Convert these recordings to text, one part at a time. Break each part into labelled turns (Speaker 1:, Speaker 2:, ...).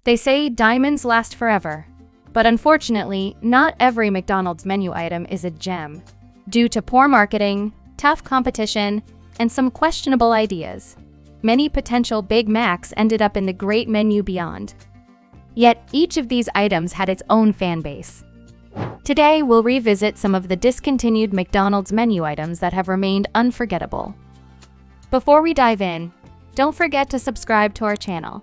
Speaker 1: They say diamonds last forever, but unfortunately, not every McDonald's menu item is a gem. Due to poor marketing, tough competition, and some questionable ideas, many potential Big Macs ended up in the great menu beyond. Yet each of these items had its own fan base. Today, we'll revisit some of the discontinued McDonald's menu items that have remained unforgettable. Before we dive in, don't forget to subscribe to our channel.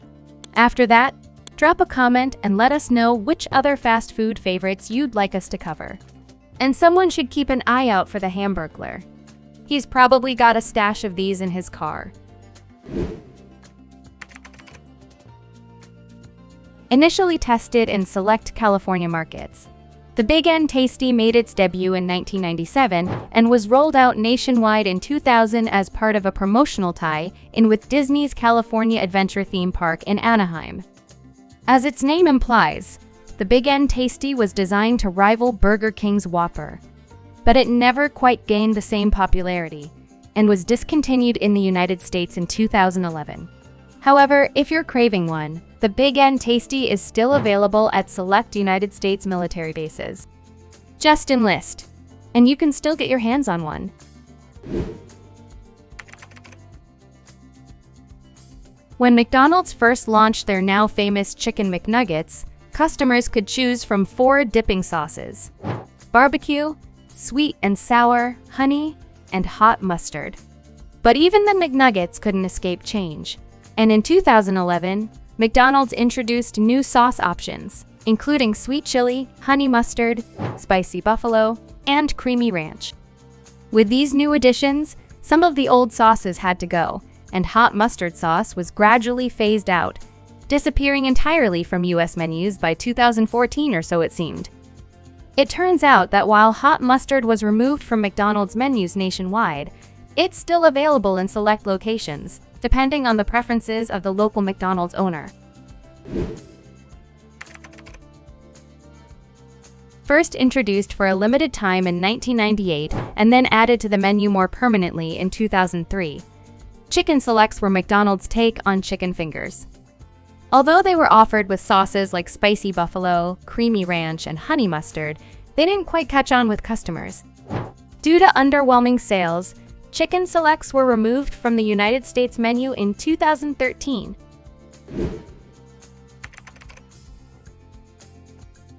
Speaker 1: After that, drop a comment and let us know which other fast food favorites you'd like us to cover. And someone should keep an eye out for the Hamburglar. He's probably got a stash of these in his car. Initially tested in select California markets, the Big N Tasty made its debut in 1997 and was rolled out nationwide in 2000 as part of a promotional tie-in with Disney's California Adventure theme park in Anaheim. As its name implies, the Big N Tasty was designed to rival Burger King's Whopper, but it never quite gained the same popularity and was discontinued in the United States in 2011. However, if you're craving one, the Big N Tasty is still available at select United States military bases. Just enlist, and you can still get your hands on one. When McDonald's first launched their now famous Chicken McNuggets, customers could choose from 4 dipping sauces: barbecue, sweet and sour, honey, and hot mustard. But even the McNuggets couldn't escape change. And in 2011, McDonald's introduced new sauce options, including sweet chili, honey mustard, spicy buffalo, and creamy ranch. With these new additions, some of the old sauces had to go, and hot mustard sauce was gradually phased out, disappearing entirely from US menus by 2014 or so it seemed. It turns out that while hot mustard was removed from McDonald's menus nationwide, it's still available in select locations, depending on the preferences of the local McDonald's owner. First introduced for a limited time in 1998 and then added to the menu more permanently in 2003, chicken selects were McDonald's take on chicken fingers. Although they were offered with sauces like spicy buffalo, creamy ranch, and honey mustard, they didn't quite catch on with customers. Due to underwhelming sales, chicken selects were removed from the United States menu in 2013.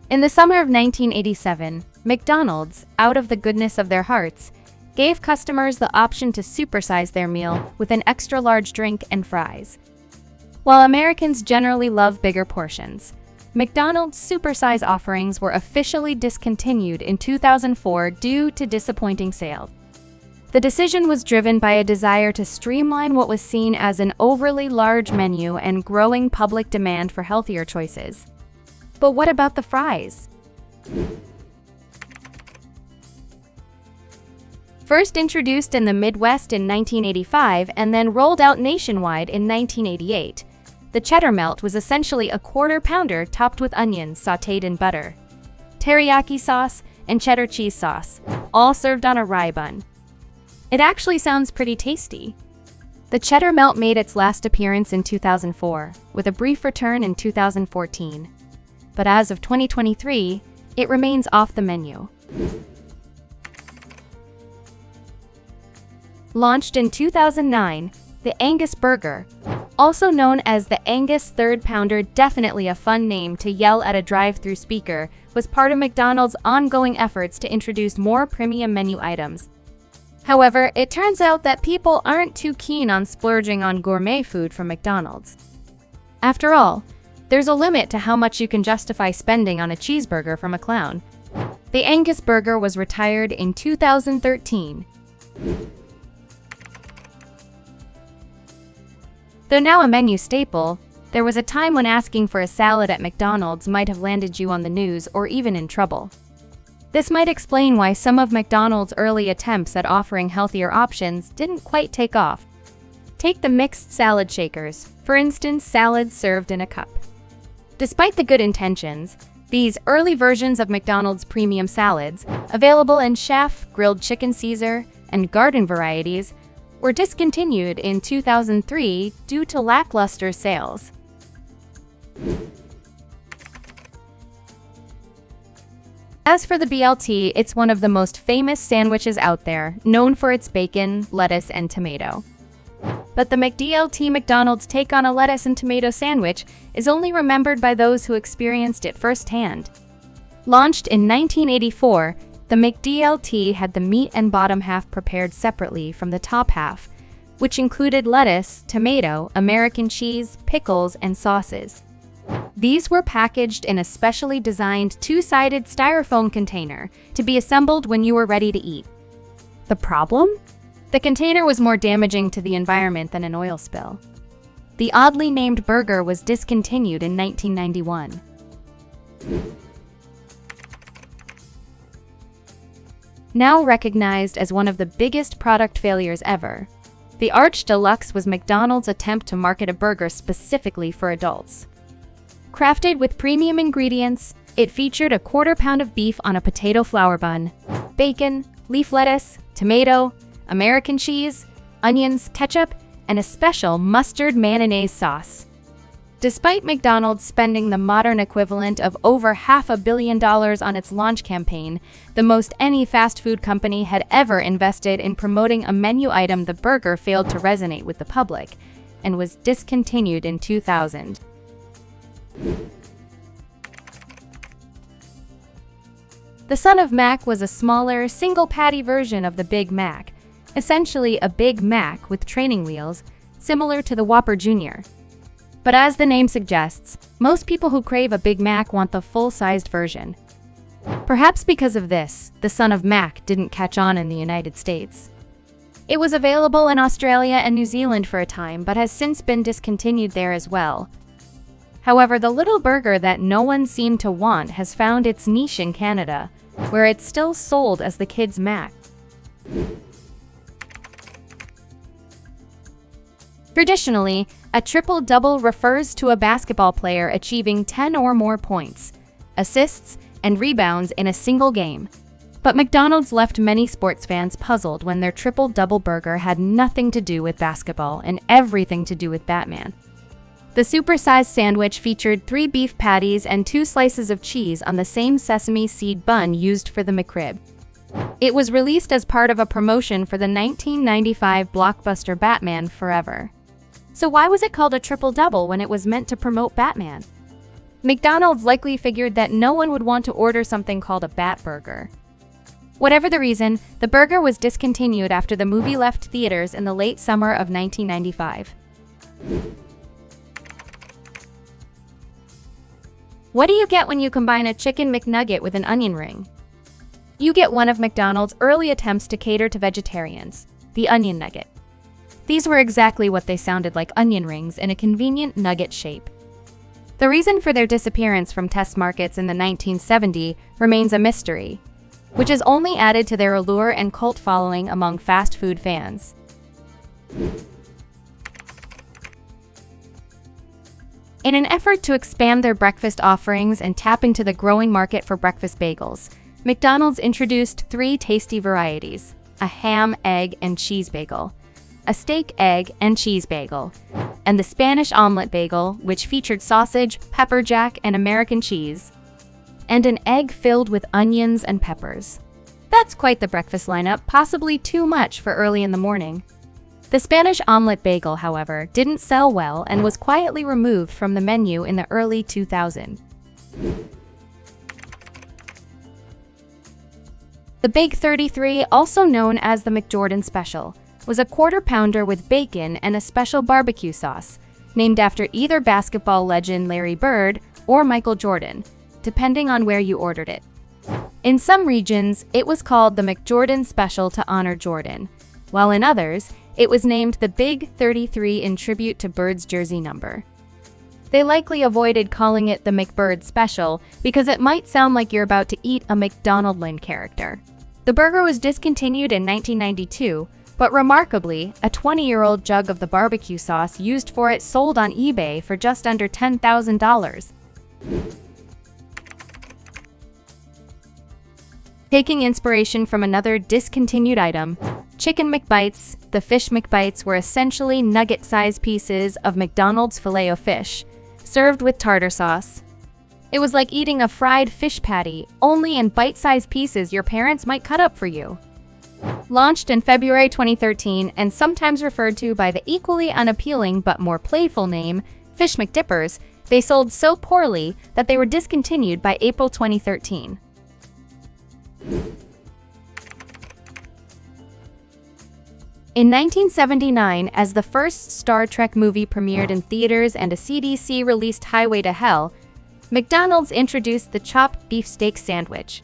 Speaker 1: In the summer of 1987, McDonald's, out of the goodness of their hearts, gave customers the option to supersize their meal with an extra-large drink and fries. While Americans generally love bigger portions, McDonald's supersize offerings were officially discontinued in 2004 due to disappointing sales. The decision was driven by a desire to streamline what was seen as an overly large menu and growing public demand for healthier choices. But what about the fries? First introduced in the Midwest in 1985 and then rolled out nationwide in 1988, the cheddar melt was essentially a quarter-pounder topped with onions sautéed in butter, teriyaki sauce, and cheddar cheese sauce, all served on a rye bun. It actually sounds pretty tasty. The cheddar melt made its last appearance in 2004, with a brief return in 2014. But as of 2023, it remains off the menu. Launched in 2009, the Angus Burger, also known as the Angus Third Pounder, definitely a fun name to yell at a drive-thru speaker, was part of McDonald's ongoing efforts to introduce more premium menu items. However, it turns out that people aren't too keen on splurging on gourmet food from McDonald's. After all, there's a limit to how much you can justify spending on a cheeseburger from a clown. The Angus Burger was retired in 2013. Though now a menu staple, there was a time when asking for a salad at McDonald's might have landed you on the news or even in trouble. This might explain why some of McDonald's early attempts at offering healthier options didn't quite take off. Take the mixed salad shakers, for instance, salads served in a cup. Despite the good intentions, these early versions of McDonald's premium salads, available in chef, grilled chicken Caesar, and garden varieties, were discontinued in 2003 due to lackluster sales. As for the BLT, it's one of the most famous sandwiches out there, known for its bacon, lettuce, and tomato. But the McDLT McDonald's take on a lettuce and tomato sandwich is only remembered by those who experienced it firsthand. Launched in 1984, the McDLT had the meat and bottom half prepared separately from the top half, which included lettuce, tomato, American cheese, pickles, and sauces. These were packaged in a specially designed two-sided styrofoam container to be assembled when you were ready to eat. The problem? The container was more damaging to the environment than an oil spill. The oddly named burger was discontinued in 1991. Now recognized as one of the biggest product failures ever, the Arch Deluxe was McDonald's attempt to market a burger specifically for adults. Crafted with premium ingredients, it featured a quarter pound of beef on a potato flour bun, bacon, leaf lettuce, tomato, American cheese, onions, ketchup, and a special mustard mayonnaise sauce. Despite McDonald's spending the modern equivalent of over $500 million on its launch campaign, the most any fast food company had ever invested in promoting a menu item, the burger failed to resonate with the public and was discontinued in 2000. The Son of Mac was a smaller, single-patty version of the Big Mac, essentially a Big Mac with training wheels, similar to the Whopper Jr. But as the name suggests, most people who crave a Big Mac want the full-sized version. Perhaps because of this, the Son of Mac didn't catch on in the United States. It was available in Australia and New Zealand for a time, but has since been discontinued there as well. However, the little burger that no one seemed to want has found its niche in Canada, where it's still sold as the Kids Mac. Traditionally, a triple-double refers to a basketball player achieving 10 or more points, assists, and rebounds in a single game. But McDonald's left many sports fans puzzled when their triple-double burger had nothing to do with basketball and everything to do with Batman. The supersized sandwich featured 3 beef patties and 2 slices of cheese on the same sesame seed bun used for the McRib. It was released as part of a promotion for the 1995 blockbuster Batman Forever. So why was it called a triple-double when it was meant to promote Batman? McDonald's likely figured that no one would want to order something called a Bat Burger. Whatever the reason, the burger was discontinued after the movie left theaters in the late summer of 1995. What do you get when you combine a chicken McNugget with an onion ring? You get one of McDonald's early attempts to cater to vegetarians, the Onion Nugget. These were exactly what they sounded like, onion rings in a convenient nugget shape. The reason for their disappearance from test markets in the 1970s remains a mystery, which has only added to their allure and cult following among fast food fans. In an effort to expand their breakfast offerings and tap into the growing market for breakfast bagels, McDonald's introduced 3 tasty varieties: a ham, egg, and cheese bagel, a steak, egg, and cheese bagel, and the Spanish omelet bagel, which featured sausage, pepper jack, and American cheese, and an egg filled with onions and peppers. That's quite the breakfast lineup, possibly too much for early in the morning. The Spanish omelet bagel, however, didn't sell well and was quietly removed from the menu in the early 2000s. The Big 33, also known as the McJordan Special, was a quarter pounder with bacon and a special barbecue sauce, named after either basketball legend Larry Bird or Michael Jordan, depending on where you ordered it. In some regions, it was called the McJordan Special to honor Jordan, while in others, it was named the Big 33 in tribute to Bird's jersey number. They likely avoided calling it the McBird Special because it might sound like you're about to eat a McDonaldland character. The burger was discontinued in 1992, but remarkably, a 20-year-old jug of the barbecue sauce used for it sold on eBay for just under $10,000. Taking inspiration from another discontinued item, Chicken McBites, the Fish McBites were essentially nugget-sized pieces of McDonald's filet-o-fish, served with tartar sauce. It was like eating a fried fish patty, only in bite-sized pieces your parents might cut up for you. Launched in February 2013 and sometimes referred to by the equally unappealing but more playful name, Fish McDippers, they sold so poorly that they were discontinued by April 2013. In 1979, as the first Star Trek movie premiered in theaters and a CDC released Highway to Hell, McDonald's introduced the chopped beef steak sandwich.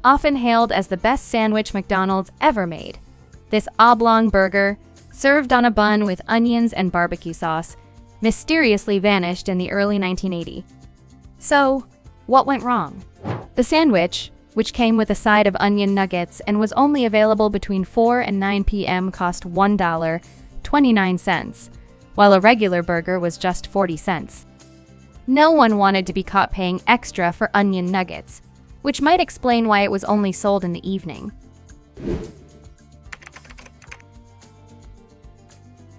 Speaker 1: Often hailed as the best sandwich McDonald's ever made, this oblong burger, served on a bun with onions and barbecue sauce, mysteriously vanished in the early 1980s. So, what went wrong? The sandwich, which came with a side of onion nuggets and was only available between 4 and 9 p.m., cost $1.29, while a regular burger was just 40 cents. No one wanted to be caught paying extra for onion nuggets, which might explain why it was only sold in the evening.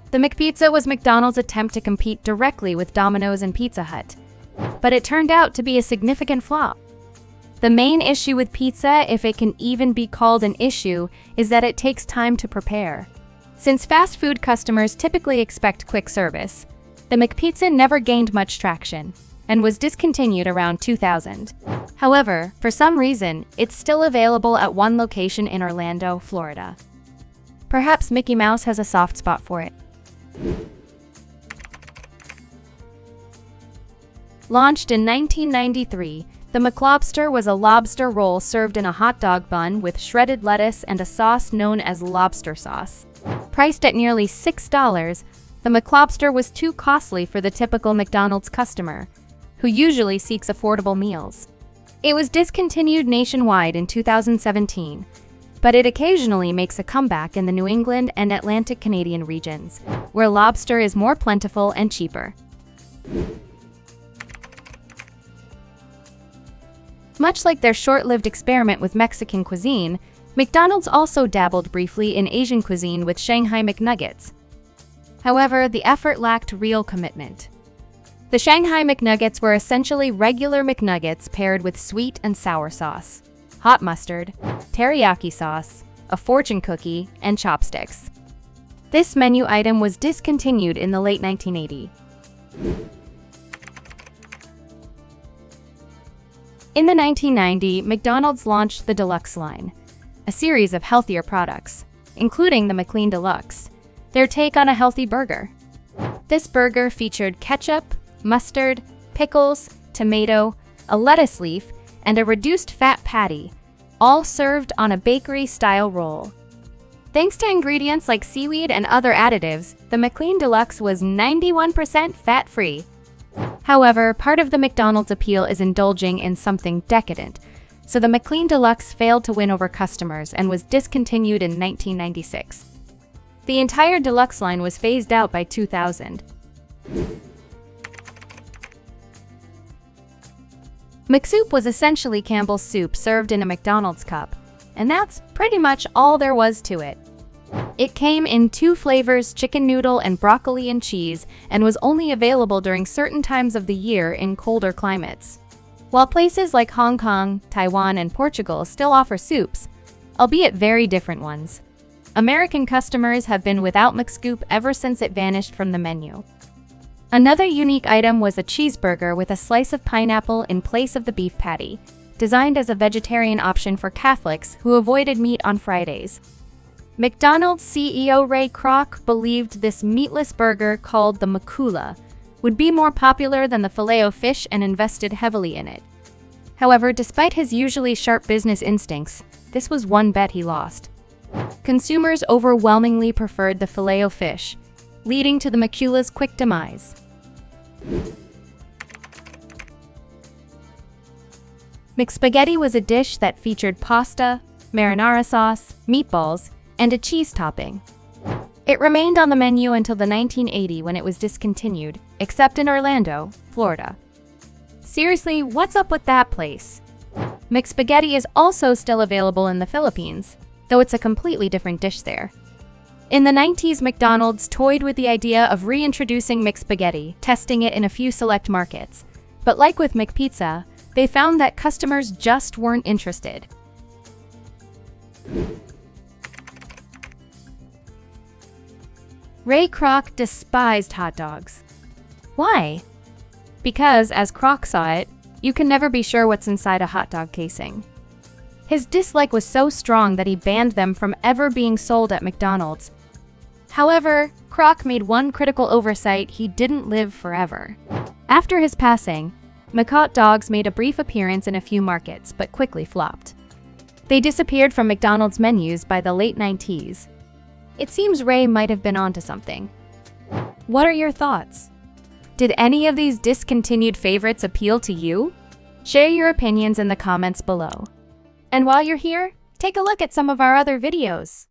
Speaker 1: The McPizza was McDonald's attempt to compete directly with Domino's and Pizza Hut, but it turned out to be a significant flop. The main issue with pizza, if it can even be called an issue, is that it takes time to prepare. Since fast food customers typically expect quick service, the McPizza never gained much traction and was discontinued around 2000. However, for some reason, it's still available at one location in Orlando, Florida. Perhaps Mickey Mouse has a soft spot for it. Launched in 1993, the McLobster was a lobster roll served in a hot dog bun with shredded lettuce and a sauce known as lobster sauce. Priced at nearly $6, the McLobster was too costly for the typical McDonald's customer, who usually seeks affordable meals. It was discontinued nationwide in 2017, but it occasionally makes a comeback in the New England and Atlantic Canadian regions, where lobster is more plentiful and cheaper. Much like their short-lived experiment with Mexican cuisine, McDonald's also dabbled briefly in Asian cuisine with Shanghai McNuggets. However, the effort lacked real commitment. The Shanghai McNuggets were essentially regular McNuggets paired with sweet and sour sauce, hot mustard, teriyaki sauce, a fortune cookie, and chopsticks. This menu item was discontinued in the late 1980s. In the 1990s, McDonald's launched the DELUXE line, a series of healthier products, including the McLean Deluxe, their take on a healthy burger. This burger featured ketchup, mustard, pickles, tomato, a lettuce leaf, and a reduced fat patty, all served on a bakery-style roll. Thanks to ingredients like seaweed and other additives, the McLean Deluxe was 91% fat-free. However, part of the McDonald's appeal is indulging in something decadent, so the McLean Deluxe failed to win over customers and was discontinued in 1996. The entire Deluxe line was phased out by 2000. McSoup was essentially Campbell's soup served in a McDonald's cup, and that's pretty much all there was to it. It came in 2 flavors, chicken noodle and broccoli and cheese, and was only available during certain times of the year in colder climates. While places like Hong Kong, Taiwan, and Portugal still offer soups, albeit very different ones, American customers have been without McScoop ever since it vanished from the menu. Another unique item was a cheeseburger with a slice of pineapple in place of the beef patty, designed as a vegetarian option for Catholics who avoided meat on Fridays. McDonald's CEO Ray Kroc believed this meatless burger, called the Macula, would be more popular than the Filet-O-Fish and invested heavily in it. However, despite his usually sharp business instincts, this was one bet he lost. Consumers overwhelmingly preferred the Filet-O-Fish, leading to the Macula's quick demise. McSpaghetti was a dish that featured pasta, marinara sauce, meatballs, and a cheese topping. It remained on the menu until the 1980s when it was discontinued, except in Orlando, Florida. Seriously, what's up with that place? McSpaghetti is also still available in the Philippines, though it's a completely different dish there. In the 90s, McDonald's toyed with the idea of reintroducing McSpaghetti, testing it in a few select markets, But like with McPizza, they found that customers just weren't interested. Ray Kroc despised hot dogs. Why? Because, as Kroc saw it, you can never be sure what's inside a hot dog casing. His dislike was so strong that he banned them from ever being sold at McDonald's. However, Kroc made one critical oversight: he didn't live forever. After his passing, McHot dogs made a brief appearance in a few markets, but quickly flopped. They disappeared from McDonald's menus by the late 90s. It seems Ray might have been onto something. What are your thoughts? Did any of these discontinued favorites appeal to you? Share your opinions in the comments below. And while you're here, take a look at some of our other videos.